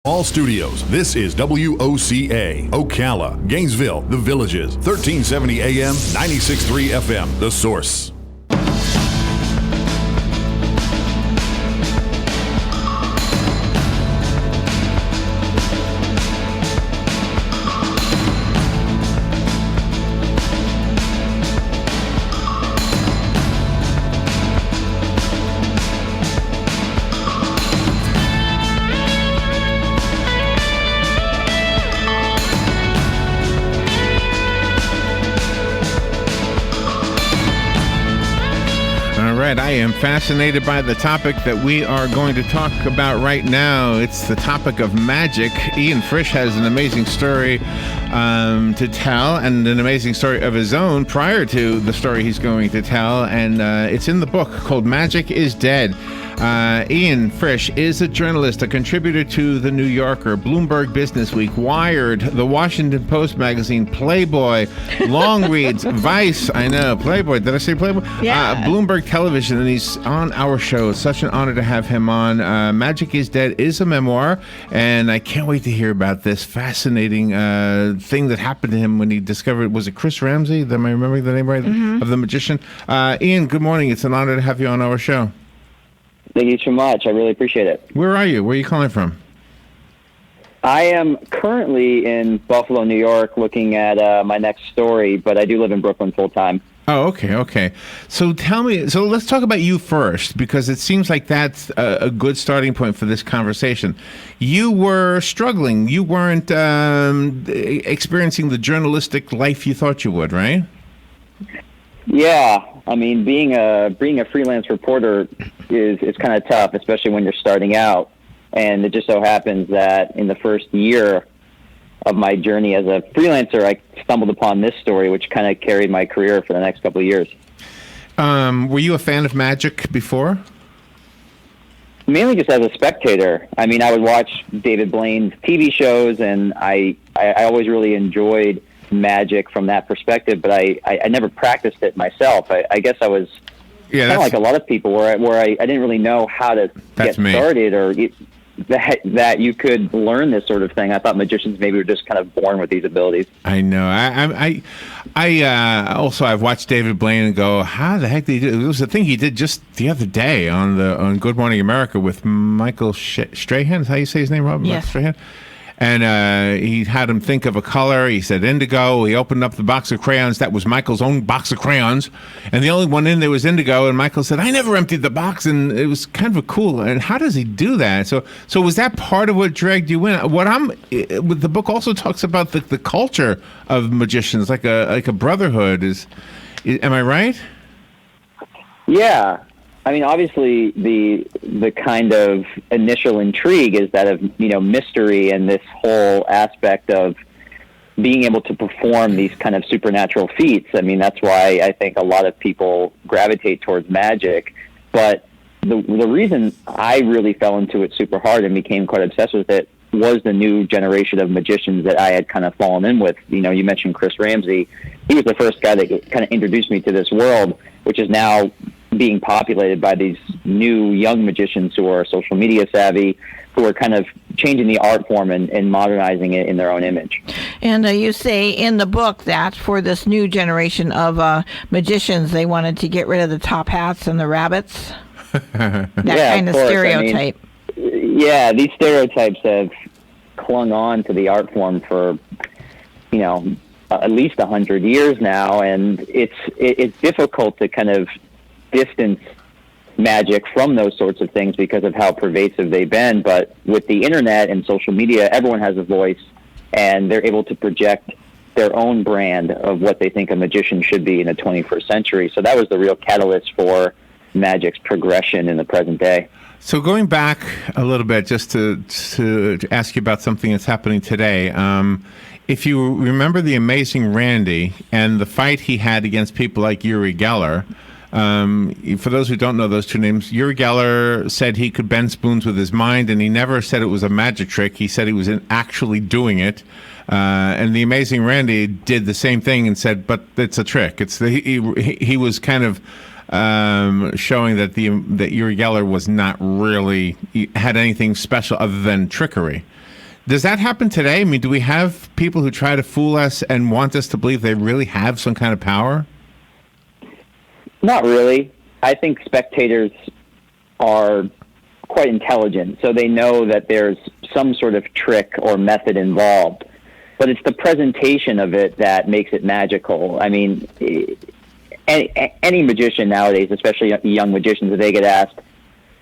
All studios, this is WOCA, Ocala, Gainesville, The Villages, 1370 AM, 96.3 FM, The Source. I am fascinated by the topic that we are going to talk about right now. It's the topic of magic. Ian Frisch has an amazing story to tell, and an amazing story of his own prior to the story he's going to tell, and it's in the book called Magic is Dead. Ian Frisch is a journalist, a contributor to The New Yorker, Bloomberg Businessweek, Wired, The Washington Post magazine, Playboy, Long Reads, Vice, I know, Playboy, did I say Playboy? Yeah. Bloomberg Television, and he's on our show. It's such an honor to have him on. Magic is Dead is a memoir, and I can't wait to hear about this fascinating thing that happened to him when he discovered, was it Chris Ramsey? Am I remembering the name right? Mm-hmm. Of the magician? Ian, good morning. It's an honor to have you on our show. Thank you so much. I really appreciate it. Where are you? Where are you calling from? I am currently in Buffalo, New York, looking at my next story, but I do live in Brooklyn full time. Oh, okay. So tell me, so let's talk about you first, because it seems like that's a good starting point for this conversation. You were struggling. You weren't experiencing the journalistic life you thought you would, right? Yeah. I mean, being a freelance reporter is kind of tough, especially when you're starting out. And it just so happens that in the first year of my journey as a freelancer, I stumbled upon this story, which kind of carried my career for the next couple of years. Were you a fan of magic before? Mainly just as a spectator. I mean, I would watch David Blaine's TV shows, and I always really enjoyed magic from that perspective, but I never practiced it myself. I guess I was kind of like a lot of people where I didn't really know how to get started, or that you could learn this sort of thing. I thought magicians maybe were just kind of born with these abilities. I know. I also, I've watched David Blaine and go, how the heck did he do it? It was the thing he did just the other day on Good Morning America with Michael Strahan. Is that how you say his name, Rob? Yes. Strahan? And he had him think of a color. He said indigo. He opened up the box of crayons. That was Michael's own box of crayons. And the only one in there was indigo. And Michael said, I never emptied the box. And it was kind of a cool. And how does he do that? So was that part of what dragged you in? The book also talks about the culture of magicians, like a brotherhood. Am I right? Yeah. I mean, obviously, the kind of initial intrigue is that of, mystery and this whole aspect of being able to perform these kind of supernatural feats. I mean, that's why I think a lot of people gravitate towards magic. But the reason I really fell into it super hard and became quite obsessed with it was the new generation of magicians that I had kind of fallen in with. You mentioned Chris Ramsey. He was the first guy that kind of introduced me to this world, which is now being populated by these new young magicians who are social media savvy, who are kind of changing the art form and modernizing it in their own image. And you say in the book that for this new generation of magicians, they wanted to get rid of the top hats and the rabbits. That kind of stereotype. I mean, these stereotypes have clung on to the art form for, at least 100 years now, and it's difficult to kind of distance magic from those sorts of things because of how pervasive they've been. But with the internet and social media, everyone has a voice, and they're able to project their own brand of what they think a magician should be in the 21st century. So that was the real catalyst for magic's progression in the present day. So going back a little bit, just to ask you about something that's happening today, if you remember the Amazing Randy and the fight he had against people like Uri Geller, for those who don't know those two names, Uri Geller said he could bend spoons with his mind, and he never said it was a magic trick. He said he was actually doing it. And the Amazing Randy did the same thing and said, but it's a trick. He was kind of showing that Uri Geller was not really had anything special other than trickery. Does that happen today? I mean, do we have people who try to fool us and want us to believe they really have some kind of power? Not really. I think spectators are quite intelligent, so they know that there's some sort of trick or method involved. But it's the presentation of it that makes it magical. I mean, any magician nowadays, especially young magicians, if they get asked,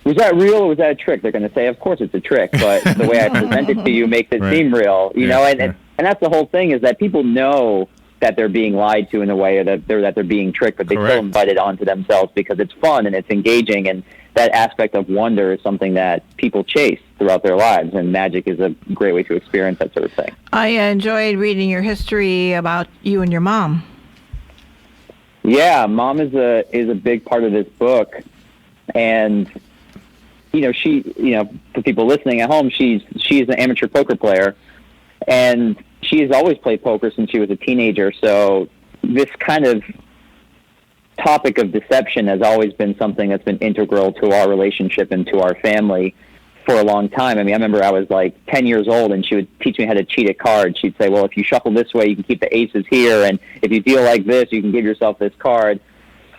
was that real or was that a trick? They're going to say, of course it's a trick, but the way I present it to you makes it seem real, you know? And that's the whole thing, is that people know that they're being lied to in a way, or that they're being tricked, but they still invite it onto themselves because it's fun and it's engaging, and that aspect of wonder is something that people chase throughout their lives, and magic is a great way to experience that sort of thing. I enjoyed reading your history about you and your mom. Yeah, Mom is a big part of this book, and for people listening at home, she's an amateur poker player, and she has always played poker since she was a teenager. So this kind of topic of deception has always been something that's been integral to our relationship and to our family for a long time. I mean, I remember I was like 10 years old, and she would teach me how to cheat at cards. She'd say, well, if you shuffle this way, you can keep the aces here, and if you deal like this, you can give yourself this card.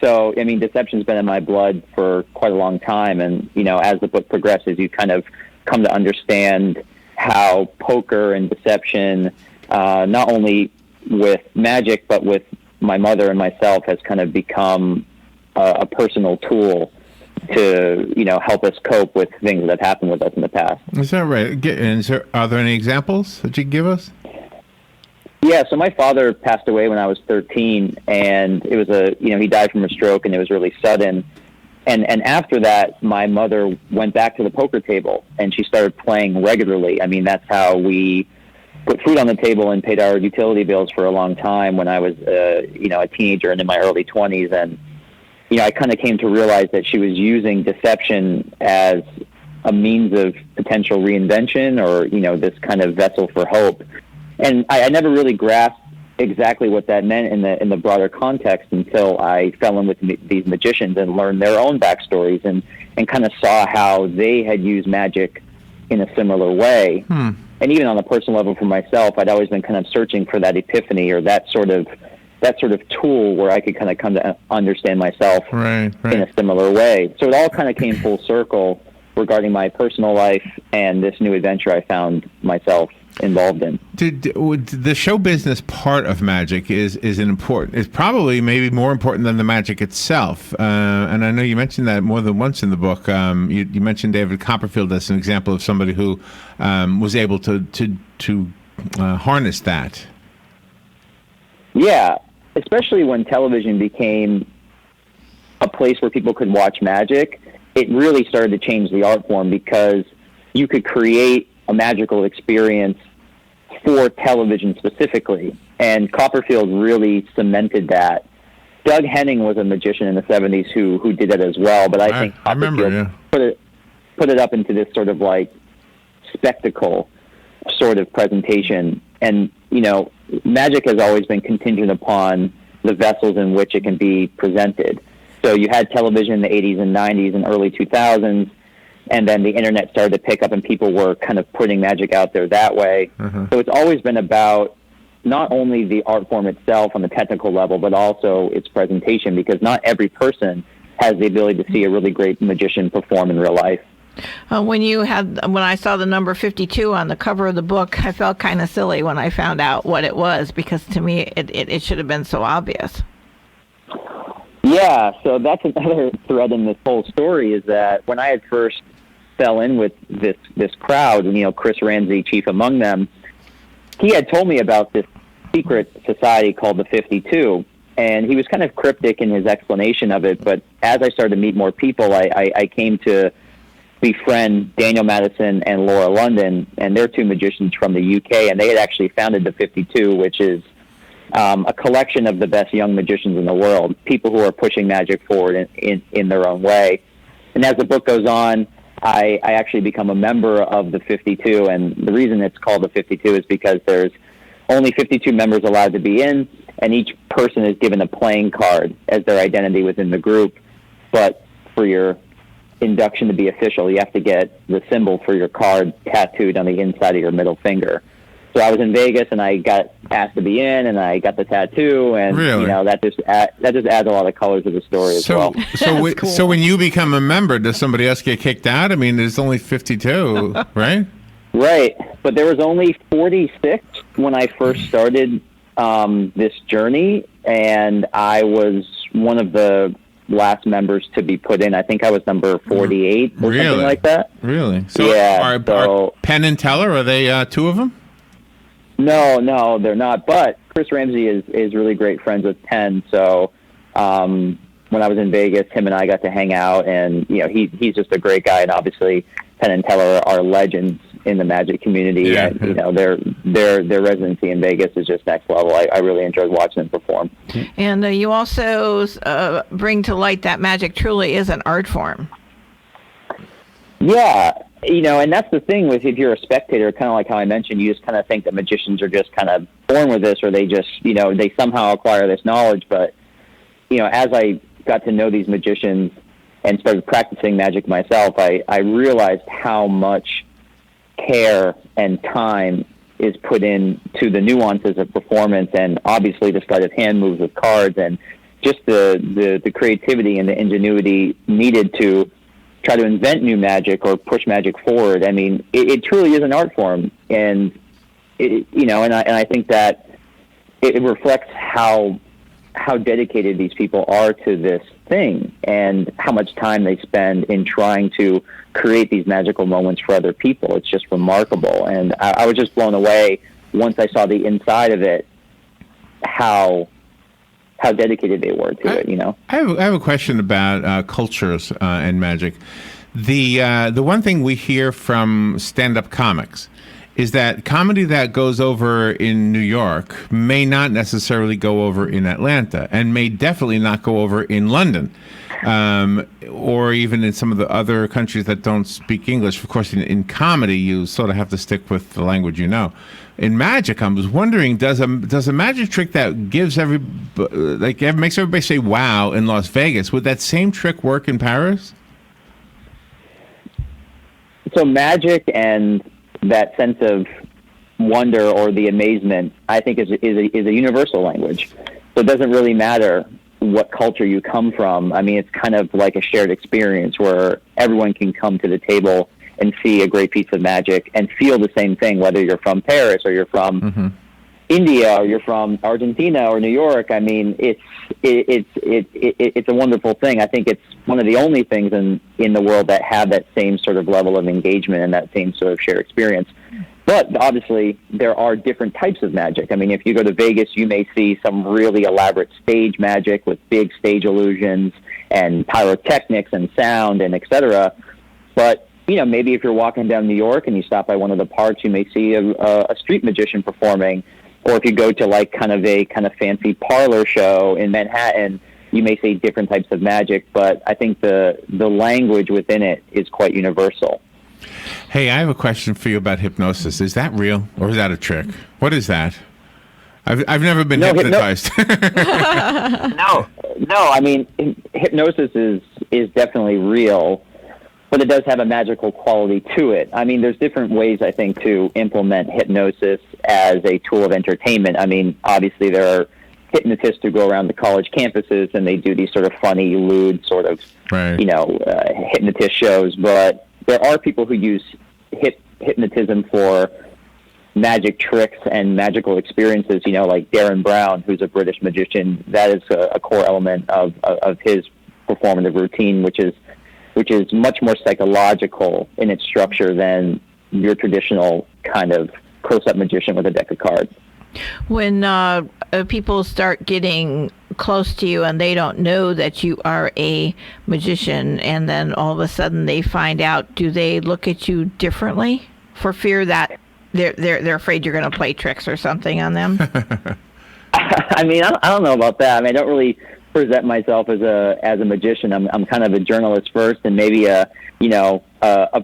So, I mean, deception's been in my blood for quite a long time, and, as the book progresses, you kind of come to understand how poker and deception, not only with magic, but with my mother and myself, has kind of become a personal tool to, help us cope with things that have happened with us in the past. Is that right? Are there any examples that you can give us? Yeah, so my father passed away when I was 13, and it was he died from a stroke, and it was really sudden. And after that, my mother went back to the poker table, and she started playing regularly. I mean, that's how we put food on the table and paid our utility bills for a long time when I was, a teenager and in my early 20s. And, I kind of came to realize that she was using deception as a means of potential reinvention, or, this kind of vessel for hope. And I never really grasped exactly what that meant in the broader context until I fell in with these magicians and learned their own backstories and kind of saw how they had used magic in a similar way. And even on a personal level for myself, I'd always been kind of searching for that epiphany, or that sort of tool where I could kind of come to understand myself in a similar way. So it all kind of came full circle regarding my personal life and this new adventure I found myself involved in. The show business part of magic is probably maybe more important than the magic itself. And I know you mentioned that more than once in the book. You mentioned David Copperfield as an example of somebody who was able to harness that. Yeah, especially when television became a place where people could watch magic, it really started to change the art form, because you could create a magical experience for television specifically. And Copperfield really cemented that. Doug Henning was a magician in the 70s who did it as well, but I think Copperfield put it up into this sort of like spectacle sort of presentation. And, magic has always been contingent upon the vessels in which it can be presented. So you had television in the 80s and 90s and early 2000s, and then the internet started to pick up, and people were kind of putting magic out there that way. So it's always been about not only the art form itself on the technical level, but also its presentation, because not every person has the ability to see a really great magician perform in real life. When I saw the number 52 on the cover of the book, I felt kind of silly when I found out what it was, because to me it should have been so obvious. Yeah, so that's another thread in this whole story, is that when I had first fell in with this crowd, and Chris Ramsey chief among them, he had told me about this secret society called the 52, and he was kind of cryptic in his explanation of it. But as I started to meet more people, I came to befriend Daniel Madison and Laura London, and they're two magicians from the UK, and they had actually founded the 52, which is a collection of the best young magicians in the world, people who are pushing magic forward in their own way. And as the book goes on, I actually become a member of the 52, and the reason it's called the 52 is because there's only 52 members allowed to be in, and each person is given a playing card as their identity within the group. But for your induction to be official, you have to get the symbol for your card tattooed on the inside of your middle finger. So I was in Vegas, and I got asked to be in, and I got the tattoo, and really? That just adds a lot of color to the story as well. Cool. So when you become a member, does somebody else get kicked out? I mean, there's only 52, right? Right, but there was only 46 when I first started this journey, and I was one of the last members to be put in. I think I was number 48 or something like that. Really? So yeah. Are Penn and Teller, are they two of them? No, they're not. But Chris Ramsey is really great friends with Penn. So when I was in Vegas, him and I got to hang out, and he's just a great guy. And obviously, Penn and Teller are legends in the Magic community. Yeah. And their residency in Vegas is just next level. I really enjoyed watching them perform. And you also bring to light that Magic truly is an art form. Yeah. And that's the thing with, if you're a spectator, kind of like how I mentioned, you just kind of think that magicians are just kind of born with this, or they just, they somehow acquire this knowledge. But, as I got to know these magicians and started practicing magic myself, I realized how much care and time is put into the nuances of performance, and obviously the sleight of hand moves with cards, and just the creativity and the ingenuity needed to try to invent new magic or push magic forward. I mean, it truly is an art form, and I think that it reflects how dedicated these people are to this thing, and how much time they spend in trying to create these magical moments for other people. It's just remarkable, and I was just blown away once I saw the inside of it, how dedicated they were to it. I have a question about cultures and magic. The one thing we hear from stand-up comics is that comedy that goes over in New York may not necessarily go over in Atlanta, and may definitely not go over in London, or even in some of the other countries that don't speak English. Of course, in comedy, you sort of have to stick with the language you know. In magic, I was wondering, does a magic trick that gives makes everybody say "wow" in Las Vegas, would that same trick work in Paris? So magic and that sense of wonder or the amazement, I think, is a universal language. So it doesn't really matter what culture you come from. I mean, it's kind of like a shared experience where everyone can come to the table and see a great piece of magic and feel the same thing, whether you're from Paris or you're from India or you're from Argentina or New York. I mean, it's a wonderful thing. I think it's one of the only things in the world that have that same sort of level of engagement and that same sort of shared experience. But obviously, there are different types of magic. I mean, if you go to Vegas, you may see some really elaborate stage magic with big stage illusions and pyrotechnics and sound and et cetera. But maybe if you're walking down New York and you stop by one of the parks, you may see a street magician performing. Or if you go to a kind of fancy parlor show in Manhattan, you may see different types of magic. But I think the language within it is quite universal. Hey, I have a question for you about hypnosis. Is that real, or is that a trick? What is that? I've never been hypnotized. No. I mean, hypnosis is definitely real, but it does have a magical quality to it. I mean, there's different ways, I think, to implement hypnosis as a tool of entertainment. I mean, obviously there are hypnotists who go around the college campuses and they do these sort of funny, lewd sort of, hypnotist shows. But there are people who use hypnotism for magic tricks and magical experiences, like Darren Brown, who's a British magician. That is a core element of his performative routine, which is much more psychological in its structure than your traditional kind of close-up magician with a deck of cards. When people start getting close to you and they don't know that you are a magician, and then all of a sudden they find out, do they look at you differently for fear that they're afraid you're going to play tricks or something on them? I mean, I don't know about that. I mean, I don't really present myself as a magician. I'm kind of a journalist first, and maybe a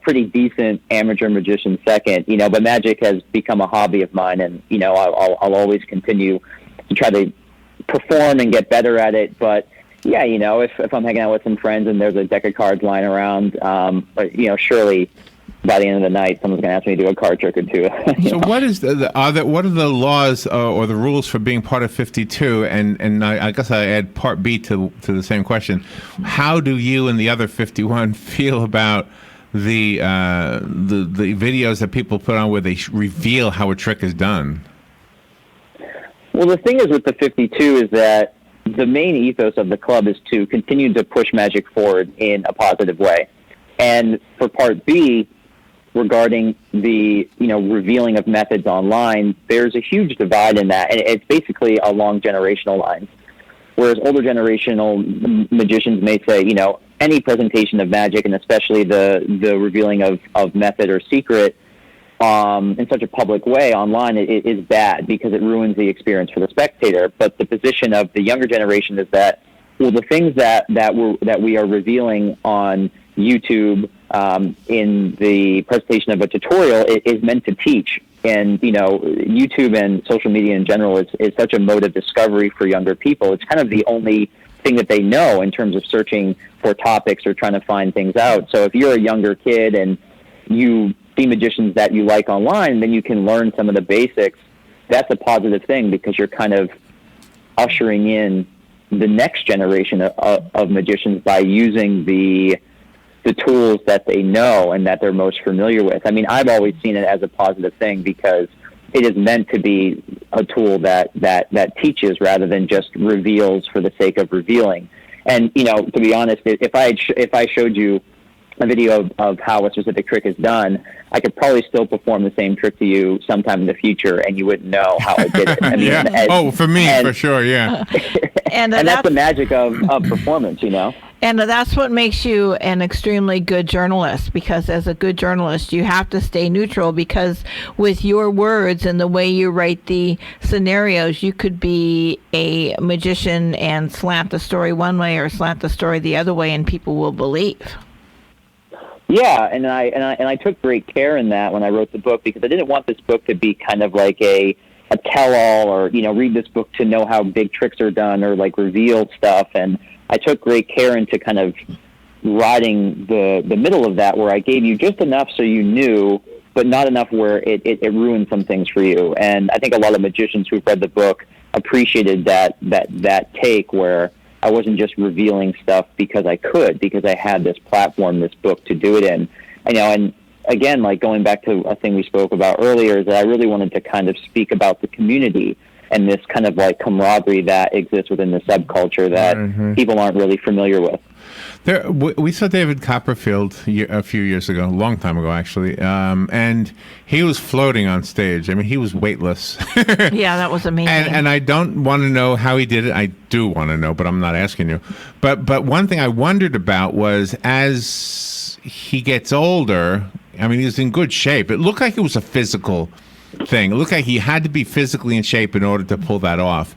pretty decent amateur magician second. But magic has become a hobby of mine, and I'll always continue to try to perform and get better at it. But yeah, if I'm hanging out with some friends and there's a deck of cards lying around, but surely by the end of the night, someone's going to ask me to do a card trick or two. So what is what are the laws or the rules for being part of 52? And I guess I add part B to the same question. How do you and the other 51 feel about the videos that people put on where they reveal how a trick is done? Well, the thing is with the 52 is that the main ethos of the club is to continue to push magic forward in a positive way. And for part B, regarding the revealing of methods online, there's a huge divide in that, and it's basically along generational lines. Whereas older generational magicians may say, any presentation of magic, and especially the revealing of method or secret in such a public way online, it is bad because it ruins the experience for the spectator. But the position of the younger generation is that, well, the things that we are revealing on YouTube in the presentation of a tutorial is meant to teach. And, YouTube and social media in general is such a mode of discovery for younger people. It's kind of the only thing that they know in terms of searching for topics or trying to find things out. So if you're a younger kid and you see magicians that you like online, then you can learn some of the basics. That's a positive thing because you're kind of ushering in the next generation of magicians by using the tools that they know and that they're most familiar with. I mean, I've always seen it as a positive thing because it is meant to be a tool that teaches rather than just reveals for the sake of revealing. And, to be honest, if I showed you a video of how a specific trick is done, I could probably still perform the same trick to you sometime in the future, and you wouldn't know how I did it. I mean, yeah. For me, for sure, yeah. and that's the magic of performance, And that's what makes you an extremely good journalist, because as a good journalist, you have to stay neutral, because with your words and the way you write the scenarios, you could be a magician and slant the story one way or slant the story the other way, and people will believe. Yeah, and I took great care in that when I wrote the book, because I didn't want this book to be kind of like a tell-all or, read this book to know how big tricks are done or like reveal stuff. And I took great care into kind of riding the middle of that, where I gave you just enough so you knew, but not enough where it ruined some things for you. And I think a lot of magicians who've read the book appreciated that take where I wasn't just revealing stuff because I had this platform, this book to do it in. And again, like going back to a thing we spoke about earlier, is that I really wanted to kind of speak about the community and this kind of like camaraderie that exists within the subculture that people aren't really familiar with. We saw David Copperfield a few years ago, a long time ago actually, and he was floating on stage. I mean, he was weightless. Yeah, that was amazing. And I don't want to know how he did it. I do want to know, but I'm not asking you. But one thing I wondered about was, as he gets older, I mean, he was in good shape. It looked like it was a physical thing. It looked like he had to be physically in shape in order to pull that off.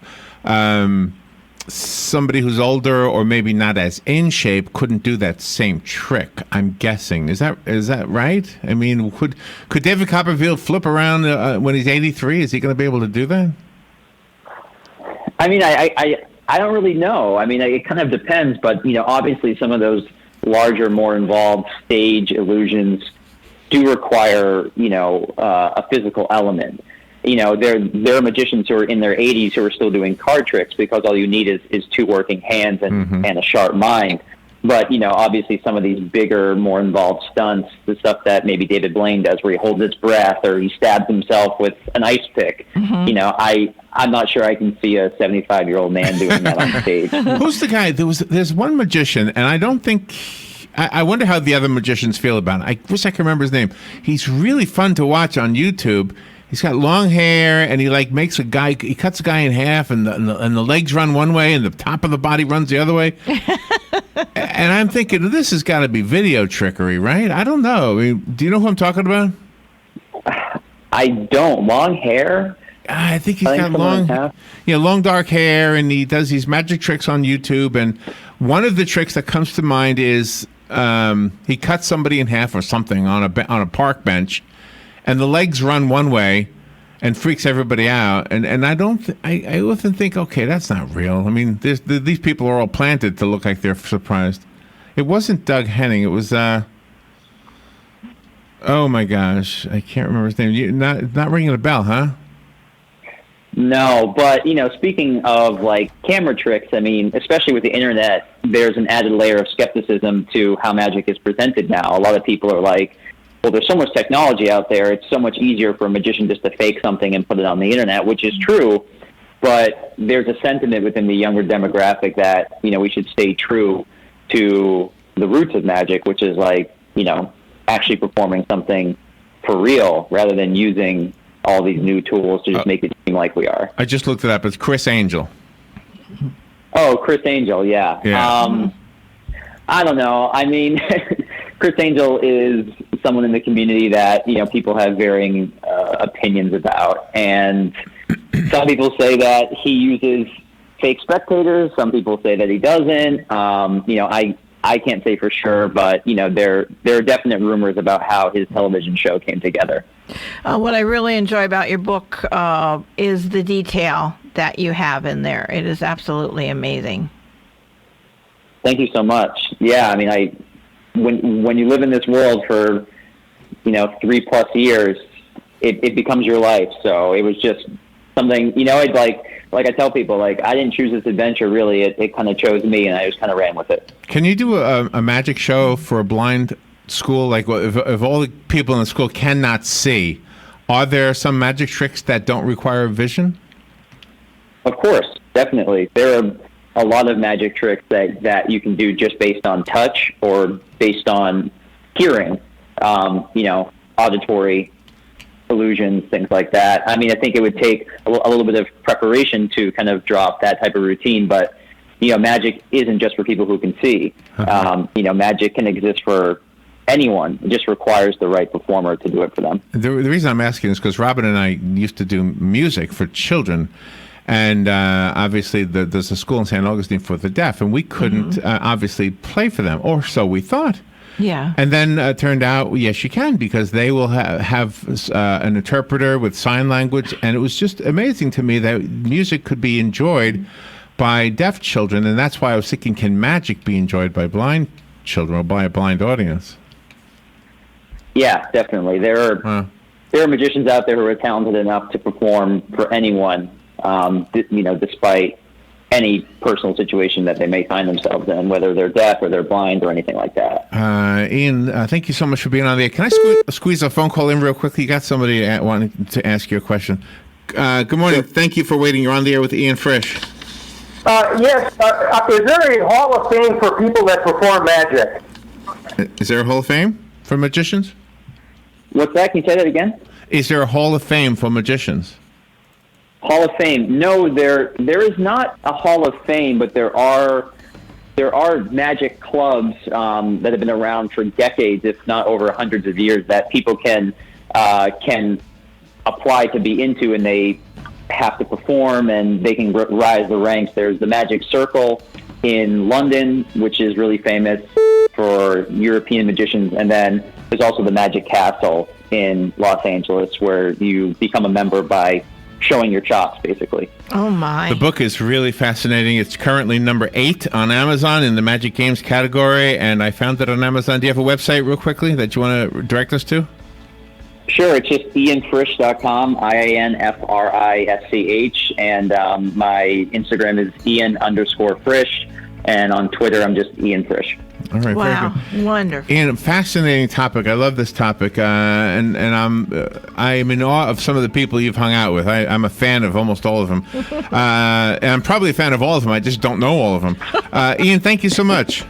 Somebody who's older or maybe not as in shape couldn't do that same trick, I'm guessing. Is that right? I mean, could David Copperfield flip around when he's 83? Is he going to be able to do that? I mean, I don't really know. I mean, it kind of depends, but obviously some of those larger, more involved stage illusions do require a physical element. There are magicians who are in their 80s who are still doing card tricks because all you need is two working hands and a sharp mind. But, obviously some of these bigger, more involved stunts, the stuff that maybe David Blaine does where he holds his breath or he stabs himself with an ice pick, I'm not sure I can see a 75-year-old man doing that on stage. Who's the guy? There's one magician, and I don't think... I wonder how the other magicians feel about it. I wish I could remember his name. He's really fun to watch on YouTube. He's got long hair, and he makes a guy. He cuts a guy in half, and the legs run one way, and the top of the body runs the other way. And I'm thinking, this has got to be video trickery, right? I don't know. I mean, do you know who I'm talking about? I don't. Long hair. I think he's got long dark hair, and he does these magic tricks on YouTube. And one of the tricks that comes to mind is he cuts somebody in half or something on a park bench, and the legs run one way, and freaks everybody out. And I don't. I often think, okay, that's not real. I mean, these people are all planted to look like they're surprised. It wasn't Doug Henning. It was. Oh my gosh, I can't remember his name. Not ringing a bell, huh? No, but speaking of like camera tricks, I mean, especially with the internet, there's an added layer of skepticism to how magic is presented now. A lot of people are like, well, there's so much technology out there. It's so much easier for a magician just to fake something and put it on the internet, which is true. But there's a sentiment within the younger demographic that, we should stay true to the roots of magic, which is like, actually performing something for real rather than using all these new tools to just make it seem like we are. I just looked it up. It's Chris Angel. Oh, Chris Angel, yeah. I don't know. I mean, Chris Angel is someone in the community that, people have varying opinions about. And some people say that he uses fake spectators. Some people say that he doesn't. I can't say for sure, but there are definite rumors about how his television show came together. What I really enjoy about your book is the detail that you have in there. It is absolutely amazing. Thank you so much. Yeah, I mean, when you live in this world for 3+ years, it becomes your life. So it was just something. It's like I tell people, like, I didn't choose this adventure, really. It kind of chose me, and I just kind of ran with it. Can you do a magic show for a blind school? Like, if all the people in the school cannot see, are there some magic tricks that don't require vision? Of course, definitely. There are a lot of magic tricks that you can do just based on touch or based on hearing, auditory illusions, things like that. I mean, I think it would take a little bit of preparation to kind of draw up that type of routine, but magic isn't just for people who can see. Magic can exist for anyone. It just requires the right performer to do it for them. The reason I'm asking is because Robin and I used to do music for children, and obviously there's a school in St. Augustine for the deaf, and we couldn't obviously play for them, or so we thought. Yeah. And then it turned out, yes, you can, because they will have an interpreter with sign language. And it was just amazing to me that music could be enjoyed by deaf children. And that's why I was thinking, can magic be enjoyed by blind children or by a blind audience? Yeah, definitely. There are magicians out there who are talented enough to perform for anyone, despite any personal situation that they may find themselves in, whether they're deaf or they're blind or anything like that. Ian, thank you so much for being on the air. Can I squeeze a phone call in real quickly? You got somebody wanting to ask you a question. Good morning. Sure. Thank you for waiting. You're on the air with Ian Frisch. Yes. Is there a Hall of Fame for people that perform magic? Is there a Hall of Fame for magicians? What's that? Can you say that again? Is there a Hall of Fame for magicians? Hall of Fame? No, there is not a Hall of Fame, but there are magic clubs that have been around for decades, if not over hundreds of years, that people can apply to be into, and they have to perform, and they can rise the ranks. There's the Magic Circle in London, which is really famous for European magicians, and then there's also the Magic Castle in Los Angeles, where you become a member by showing your chops, basically. Oh, my. The book is really fascinating. It's currently number 8 on Amazon in the Magic Games category, and I found it on Amazon. Do you have a website real quickly that you want to direct us to? Sure. It's just ianfrisch.com, IANFRISCH, and my Instagram is Ian_Frisch, and on Twitter I'm just Ian Frisch. All right, wow, very good. Wonderful. Ian, fascinating topic. I love this topic, and I'm in awe of some of the people you've hung out with. I'm a fan of almost all of them, and I'm probably a fan of all of them. I just don't know all of them. Ian, thank you so much.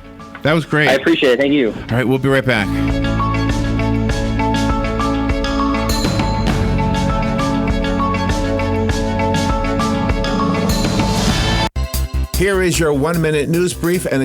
That was great. I appreciate it. Thank you. All right, we'll be right back. Here is your 1-minute news brief and